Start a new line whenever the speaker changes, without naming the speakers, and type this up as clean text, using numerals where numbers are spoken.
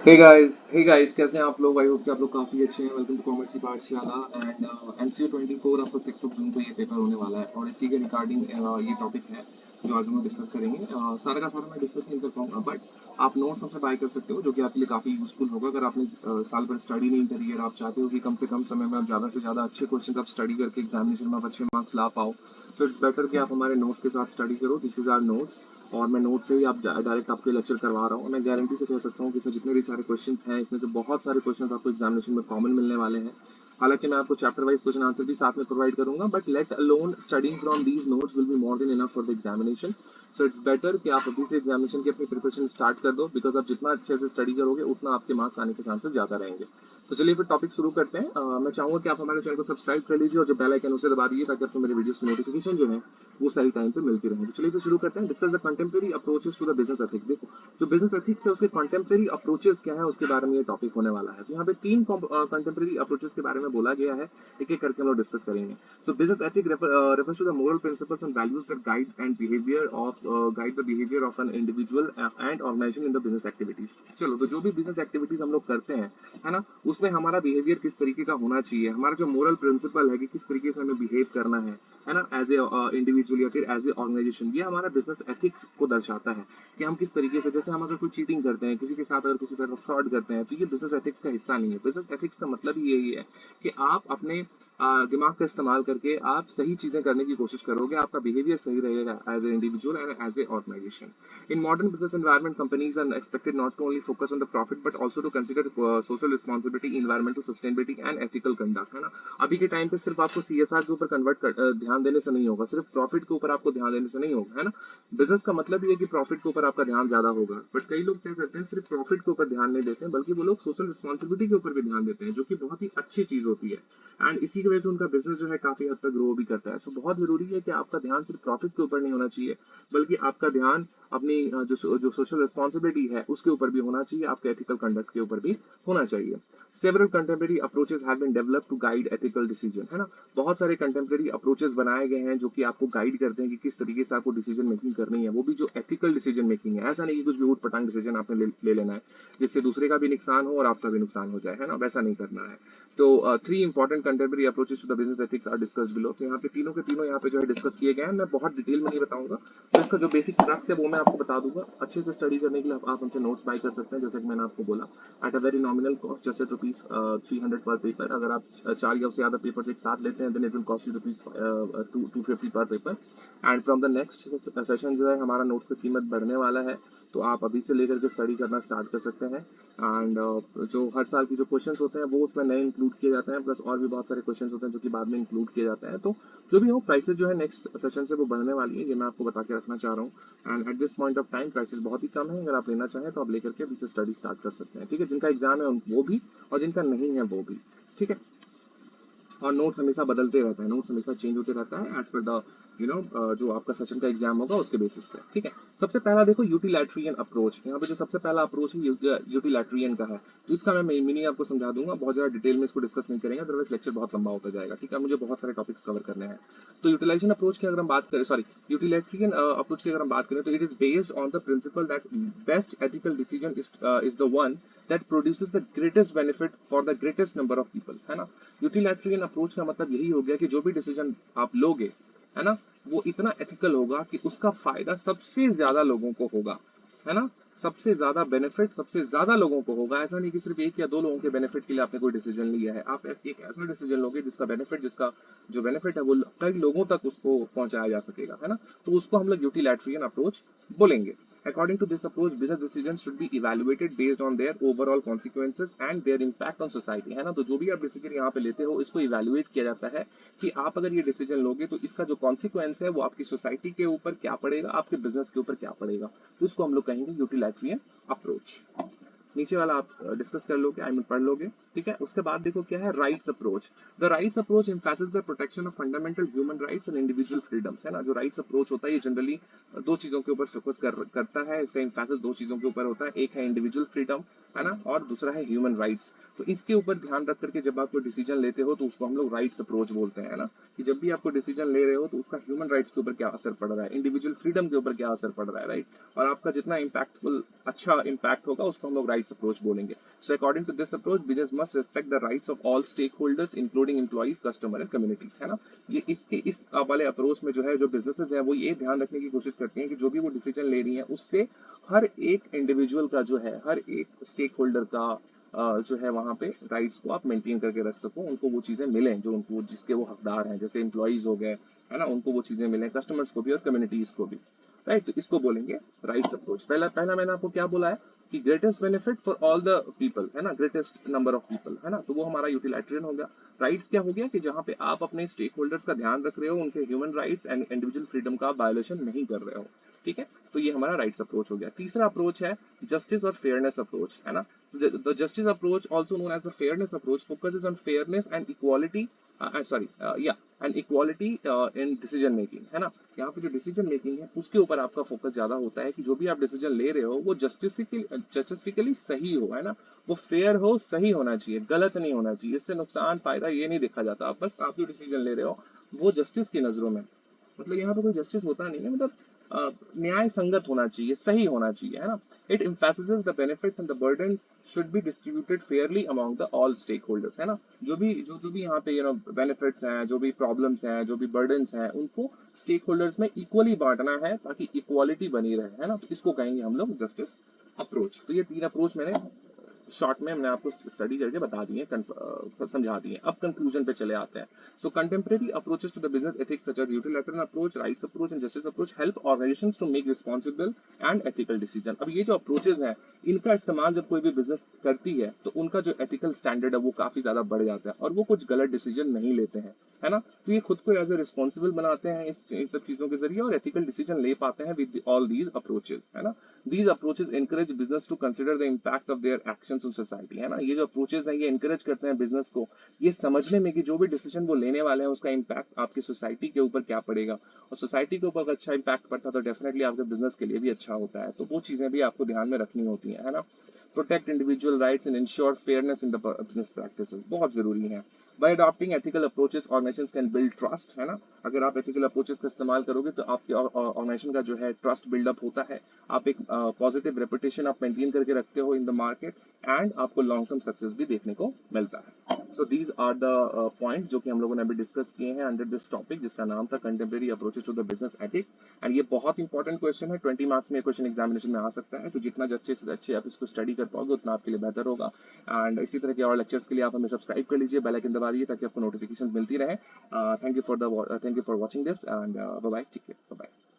Hey guys कैसे हैं आप लोग। आई होप कि आप लोग काफी अच्छे हैं। वेलकम टू कॉमर्स की पाठशाला एंड एमसीए 24 आपका 6 जून को ये पेपर होने वाला है और इसी के रिगार्डिंग ये टॉपिक है जो आज हम लोग डिस्कस करेंगे। सारा का सारा मैं डिस्कस नहीं कर पाऊंगा बट आप नोट्स हमसे बाय कर सकते हो जो कि आपके लिए काफी यूजफुल होगा। अगर आपने साल भर स्टडी नहीं करी है और आप चाहते हो कि कम से कम समय में आप ज्यादा से ज्यादा अच्छे क्वेश्चन आप स्टडी करके एग्जामिनेशन में आप अच्छे मार्क्स ला पाओ तो इट्स बेटर कि आप हमारे नोट्स के साथ स्टडी करो। दिस इज आर नोट्स और मैं नोट से ही आप डायरेक्ट आपके लेक्चर करवा रहा हूँ। मैं गारंटी से कह सकता हूँ कि इसमें जितने भी सारे क्वेश्चंस हैं इसमें से बहुत सारे क्वेश्चंस आपको एग्जामिनेशन में कॉमन मिलने वाले हैं। हालांकि मैं आपको चैप्टर वाइज क्वेश्चन आंसर भी साथ में प्रोवाइड करूंगा but let alone studying from these notes will be more than enough for the examination. So it's better कि आप अभी से एग्जामिनेशन की अपनी प्रिपरेशन स्टार्ट कर दो बिकॉज आप जितना अच्छे से स्टडी करोगे उतना आपके मार्क्स आने के चांसेस ज्यादा रहेंगे। तो चलिए फिर टॉपिक शुरू करते हैं। मैं चाहूंगा कि आप हमारे चैनल को सब्सक्राइब कर लीजिए और जो बेल आइकन उसे दबा दीजिए ताकि आपको मेरे वीडियोस की नोटिफिकेशन जो है वो सही टाइम पे मिलती रहे। तो चलिए फिर शुरू करते हैं। Discuss the contemporary approaches to the business ethics. देखो जो बिजनेस एथिक्स है उसके कंटेम्प्रेरी अप्रोचेस क्या है उसके बारे में ये टॉपिक होने वाला है। तो यहाँ पे तीन कंटेम्प्रेरी अप्रोचेस के बारे में बोला गया है। एक एक करके हम लोग डिस्कस करेंगे। सो business ethic refers to the moral principles and values that guide the behavior of an individual and organization in the business activities। चलो तो जो भी बिजनेस एक्टिविटीज हम लोग करते हैं है ना उसमें हमारा बिहेवियर किस तरीके का होना चाहिए, हमारा जो मोरल प्रिंसिपल है कि किस तरीके से हमें बिहेव करना है ना एज ए इंडिविजुअल या फिर एज ए ऑर्गेनाइजेशन, ये हमारा बिजनेस एथिक्स को दर्शाता है कि हम किस तरीके से, जैसे हम अगर कोई चीटिंग करते हैं किसी के साथ, अगर किसी तरह फ्रॉड करते हैं तो ये बिजनेस एथिक्स का हिस्सा नहीं है। बिजनेस एथिक्स का मतलब ही यही है कि आप अपने दिमाग का इस्तेमाल करके आप सही चीजें करने की कोशिश करोगे, आपका बिहेवियर सही रहेगा as a individual and as a organisation. In modern business environment, companies are expected not to only focus on the profit but also to consider social responsibility, environmental sustainability and ethical conduct, है ना। अभी के time पे सिर्फ आपको CSR के ऊपर ध्यान देने से नहीं होगा, सिर्फ प्रॉफिट के ऊपर आपको ध्यान देने से नहीं होगा, है ना। बिजनेस का मतलब ये है कि प्रॉफिट के ऊपर आपका ध्यान ज्यादा होगा बट कई लोग क्या करते हैं सिर्फ प्रॉफिट के ऊपर ध्यान नहीं देते हैं बल्कि वो लोग सोशल रिस्पॉन्सिबिलिटी के ऊपर भी ध्यान देते हैं जो कि बहुत ही अच्छी चीज होती है एंड इसी की वजह से उनका बिजनेस जो है काफी हद तक ग्रो भी करता है। सो बहुत जरूरी है कि आपका ध्यान सिर्फ प्रॉफिट के ऊपर नहीं होना चाहिए बल्कि आपका ध्यान अपनी जो सोशल रिस्पॉन्सिबिलिटी है उसके ऊपर भी होना चाहिए, आपके एथिकल कंडक्ट के ऊपर भी होना चाहिए। Several contemporary approaches have been developed to guide ethical decision, है ना। बहुत सारे कंटेम्प्रेरी अप्रोचेस बनाए गए हैं जो कि आपको गाइड करते हैं कि किस तरीके से आपको डिसीजन मेकिंग करनी है, वो भी जो एथिकल डिसीजन मेकिंग है। ऐसा नहीं कि कुछ भी ऊट पटांग डिसीजन आपने ले लेना है जिससे दूसरे का भी नुकसान हो और आपका भी नुकसान हो जाए, है ना, वैसा नहीं करना है। तो three important contemporary approaches to the business ethics are discuss below. तो यहाँ पे तीनों के तीनों यहाँ पे जो है डिस्कस किए गए हैं। मैं बहुत डिटेल में नहीं बताऊंगा, तो इसका जो बेसिक क्रक्स है वो मैं आपको बता दूंगा। अच्छे से स्टडी करने के लिए आप हमसे नोट्स बाय कर सकते हैं जैसे कि मैंने आपको बोला, at a very nominal cost, just rupees 300 पर पेपर। अगर आप चार या उससे ज्यादा पेपर एक साथ लेते हैं then it will cost you rupees 250 per paper. And from the next session जो है हमारा नोट्स की कीमत बढ़ने वाला है, तो आप अभी से लेकर के स्टडी करना स्टार्ट कर सकते हैं। एंड जो हर साल की जो क्वेश्चंस होते हैं वो उसमें नए इंक्लूड किए जाते हैं, प्लस और भी बहुत सारे क्वेश्चंस होते हैं जो कि बाद में इंक्लूड किए जाते हैं। तो जो भी हो, प्राइसेस जो है नेक्स्ट सेशन से वो बढ़ने वाली है, ये मैं आपको बता के रखना चाह रहा हूँ। And at this point of time prices बहुत ही कम है, अगर आप लेना चाहें तो आप लेकर के अभी से स्टडी स्टार्ट कर सकते हैं, ठीक है। जिनका एग्जाम है वो भी और जिनका नहीं है वो भी, ठीक है। और नोट्स हमेशा बदलते रहता है, नोट्स हमेशा चेंज होते रहता है एज पर द जो आपका सेशन का एग्जाम होगा उसके बेसिस पे, ठीक है। सबसे पहला देखो यूटिलैटरियन अप्रोच। यहाँ पे जो सबसे पहला अप्रोच है यूटिलैटरियन का है, तो इसका मैं मीनिंग आपको समझा दूंगा, बहुत ज्यादा डिटेल में इसको डिस्कस नहीं करेंगे अदरवाइज लेक्चर बहुत लंबा होता जाएगा, ठीक है। मुझे बहुत सारे टॉपिक्स कवर करने हैं। तो यूटिलाइजेशन अप्रोच की अगर हम बात करें, सॉरी, यूटिलैटरियन अप्रोच की अगर हम बात करें तो it is based on the principal that best ethical decision is the one that produces the greatest benefit for the greatest number of people, है ना। यूटिलैटरियन अप्रोच का मतलब यही हो गया कि जो भी डिसीजन आप लोगे, है ना, वो इतना एथिकल होगा कि उसका फायदा सबसे ज्यादा लोगों को होगा, है ना। सबसे ज्यादा बेनिफिट सबसे ज्यादा लोगों को होगा। ऐसा नहीं कि सिर्फ एक या दो लोगों के बेनिफिट के लिए आपने कोई डिसीजन लिया है, आप एक ऐसा डिसीजन लोगे जिसका जो बेनिफिट है वो कई लोगों तक उसको पहुंचाया जा सकेगा, है ना। तो उसको हम लोग यूटिलैटरियन अप्रोच बोलेंगे। According to this approach, business decisions should be evaluated based on their overall consequences and their impact on society, है ना। तो जो भी आप डिसीजन यहाँ पे लेते हो इसको इवेल्युएट किया जाता है कि आप अगर ये डिसीजन लोगे तो इसका जो कॉन्सिक्वेंस है वो आपकी सोसाइटी के ऊपर क्या पड़ेगा, आपके बिजनेस के ऊपर क्या पड़ेगा। तो इसको हम लोग कहेंगे यूटिलैटरियन अप्रोच। नीचे वाला आप डिस्कस कर लोगे, आई मीन पढ़ लोगे, ठीक है। उसके बाद देखो क्या है rights approach. The rights approach emphasis the protection of fundamental human rights and individual freedoms, है ना। जो राइट्स अप्रोच होता है ये जनरली दो चीजों के ऊपर फोकस करता है, इसका एम्फेसिस दो चीजों के ऊपर होता है। एक है इंडिविजुअल फ्रीडम, है ना, और दूसरा है ह्यूमन राइट्स। तो इसके ऊपर ध्यान रख करके जब आप कोई डिसीजन लेते हो तो उसको हम लोग राइट्स अप्रोच बोलते हैं, है ना, कि जब भी आप कोई डिसीजन ले रहे हो तो उसका ह्यूमन राइट्स के ऊपर क्या असर पड़ रहा है, इंडिविजुअल फ्रीडम के ऊपर क्या असर पड़ रहा है, राइट, और आपका जितना इम्पैक्टफुल अच्छा इम्पैक्ट होगा उसको हम लोग राइट्स अप्रोच बोलेंगे। So according to this approach business must respect the rights of all stakeholders including employees, customer and communities, है ना। ये इसके इस वाले अप्रोच में जो है, जो बिजनेसेस हैं वो ये ध्यान रखने की कोशिश करते हैं कि जो भी वो डिसीजन ले रही है उससे हर एक इंडिविजुअल का जो है, हर एक स्टेक होल्डर का जो है वहां पे राइट्स को आप मेंटेन करके रख सको, उनको वो चीजें मिलें जो उनको जिसके वो हकदार हैं, जैसे एम्प्लॉइज हो गए, है ना, उनको वो चीजें मिलें, कस्टमर्स को भी और कम्युनिटीज को भी, राइट। तो इसको बोलेंगे राइट्स अप्रोच। पहला पहला मैंने आपको क्या बोला है कि greatest benefit for all the people, है ना, ग्रेटेस्ट नंबर ऑफ पीपल, है ना, तो वो हमारा यूटिलाइटेरियन हो गया। राइट्स क्या हो गया कि जहां पे आप अपने स्टेक होल्डर्स का ध्यान रख रहे हो, उनके human rights and individual freedom का वायोलेशन नहीं कर रहे हो, ठीक है। तो ये हमारा राइट्स अप्रोच हो गया। तीसरा अप्रोच है जस्टिस और फेयरनेस अप्रोच, है ना। The justice approach also known as the fairness approach focuses on fairness and equality, sorry या and equality in decision making, है ना। यहाँ पे जो डिसीजन मेकिंग है उसके ऊपर आपका फोकस ज्यादा होता है कि जो भी आप डिसीजन ले रहे हो वो जस्टिफिकली सही हो, है ना, वो फेयर हो, सही होना चाहिए, गलत नहीं होना चाहिए, इससे नुकसान फायदा ये नहीं देखा जाता। आप बस आप जो डिसीजन ले रहे हो वो जस्टिस की नजरों में, मतलब यहाँ पे कोई जस्टिस होता नहीं है, मतलब न्याय संगत होना चाहिए, सही होना चाहिए, है ना। It emphasizes the benefits and the burden should be distributed fairly among the all stakeholders, है ना। जो भी यहाँ पे बेनिफिट्स हैं, जो भी प्रॉब्लम्स हैं, जो भी बर्डन्स हैं, उनको स्टेक होल्डर्स में इक्वली बांटना है ताकि इक्वालिटी बनी रहे, है ना। तो इसको कहेंगे हम लोग जस्टिस अप्रोच। तो ये तीन अप्रोच मैंने शॉर्ट में हमने आपको स्टडी करके बता दिए, समझा दिए। अब कंक्लूजन पे चले आते हैं। So contemporary approaches to the business ethics such as utilitarian approach, rights approach and justice approach help organisations to make responsible and ethical decision. अब ये जो अप्रोचेस हैं इनका इस्तेमाल जब कोई भी बिजनेस करती है तो उनका जो एथिकल स्टैंडर्ड है वो काफी ज्यादा बढ़ जाता है और वो कुछ गलत डिसीजन नहीं लेते हैं, है ना। तो ये खुद को एज ए रिस्पॉन्सिबल बनाते हैं इन सब चीजों के जरिए और एथिकल डिसीजन ले पाते हैं विद ऑल दीज अप्रोचेस, है ना। These approaches encourage business to consider the impact of their actions on society, है ना। ये जो अप्रोचेस हैं ये encourage करते हैं बिजनेस को ये समझने में कि जो भी डिसीजन वो लेने वाले हैं उसका इम्पैक्ट आपकी सोसाइटी के ऊपर क्या पड़ेगा, और सोसाइटी के ऊपर अगर अच्छा इम्पैक्ट पड़ता है तो डेफिनेटली आपके बिजनेस के लिए भी अच्छा होता है। तो वो चीजें भी आपको ध्यान में रखनी होती हैं, है ना। Protect individual rights and ensure fairness in the business practices बहुत जरूरी है। Bye adopting ethical approaches organisations can build trust, है ना। अगर आप एथिकल अप्रोचेस का इस्तेमाल करोगे तो आपके ऑर्गेनाइजेशन का जो है ट्रस्ट बिल्डअप होता है, आप एक पॉजिटिव रेपुटेशन आप मेंटेन करके रखते हो इन द मार्केट एंड आपको लॉन्ग टर्म सक्सेस भी देखने को मिलता है। So these are the points जो कि हम लोगों ने अभी डिस्कस किए हैं अंडर दिस टॉपिक जिसका नाम था contemporary approaches to the business ethics. And ये बहुत इंपॉर्टेंट क्वेश्चन है, 20 मार्क्स में क्वेश्चन एग्जामिनेशन में आ सकता है, तो जितना अच्छे से अच्छे आप इसको स्टडी कर पाओगे उतना आपके लिए बेहतर होगा। एंड इसी तरह के और लेक्चर्स के लिए आप हमें सब्सक्राइब कर लीजिए, बेल आइकन दबा दीजिए ताकि आपको नोटिफिकेशन मिलती रहे। Thank you for watching this and bye bye, take care, bye bye.